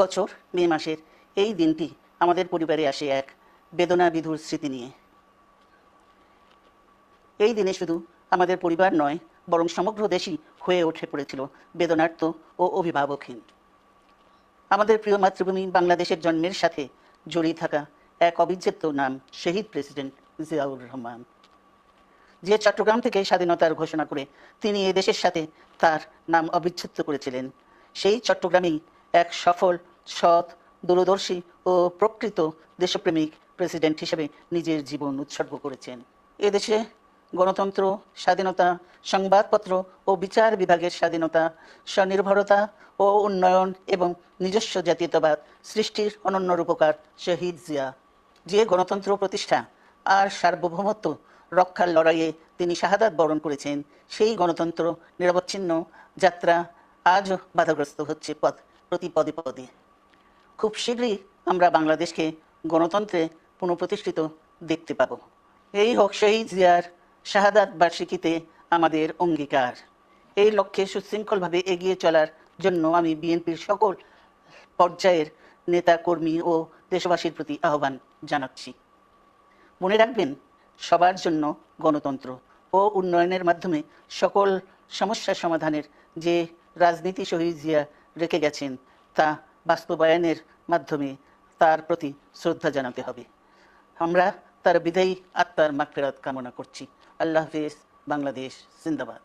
বছর মে মাসের এই দিনটি আমাদের পরিবারে আসে এক বেদনা বিধুর স্মৃতি নিয়ে। এই দিনে শুধু আমাদের পরিবার নয়, বরং সমগ্র দেশই হয়ে উঠে পড়েছিল বেদনার্ত ও অভিভাবকহীন। আমাদের প্রিয় মাতৃভূমি বাংলাদেশের জন্মের সাথে জড়িয়ে থাকা এক অবিচ্ছেদ্য নাম শহীদ প্রেসিডেন্ট জিয়াউর রহমান, যে চট্টগ্রাম থেকে স্বাধীনতার ঘোষণা করে তিনি এ দেশের সাথে তার নাম অবিচ্ছেদ্য করেছিলেন। সেই চট্টগ্রামেই এক সফল, সৎ, দূরদর্শী ও প্রকৃত দেশপ্রেমিক প্রেসিডেন্ট হিসেবে নিজের জীবন উৎসর্গ করেছেন। এদেশে গণতন্ত্র, স্বাধীনতা, সংবাদপত্র ও বিচার বিভাগের স্বাধীনতা, স্বনির্ভরতা ও উন্নয়ন এবং নিজস্ব জাতীয়তাবাদ সৃষ্টির অনন্য রূপকার শহীদ জিয়া, যে গণতন্ত্র প্রতিষ্ঠা আর সার্বভৌমত্ব রক্ষার লড়াইয়ে তিনি শাহাদাত বরণ করেছেন, সেই গণতন্ত্র নিরবচ্ছিন্ন যাত্রা আজও বাধাগ্রস্ত হচ্ছে প্রতি পদে পদে। খুব শীঘ্রই আমরা বাংলাদেশকে গণতন্ত্রে পুনঃপ্রতিষ্ঠিত দেখতে পাব। এই হোক শহীদ জিয়ার শাহাদাত বার্ষিকীতে আমাদের অঙ্গীকার। এই লক্ষ্যে সুশৃঙ্খলভাবে এগিয়ে চলার জন্য আমি বিএনপির সকল পর্যায়ের নেতা কর্মী ও দেশবাসীর প্রতি আহ্বান জানাচ্ছি। মনে রাখবেন, সবার জন্য গণতন্ত্র ও উন্নয়নের মাধ্যমে সকল সমস্যা সমাধানের যে রাজনীতি শহীদ জিয়া রেখে গেছেন, তা বাস্তবায়নের মাধ্যমে তার প্রতি শ্রদ্ধা জানাতে হবে। আমরা তার বিদায়ী আত্মার মাগফিরাত কামনা করছি। আল্লাহ হাফেজ। বাংলাদেশ জিন্দাবাদ।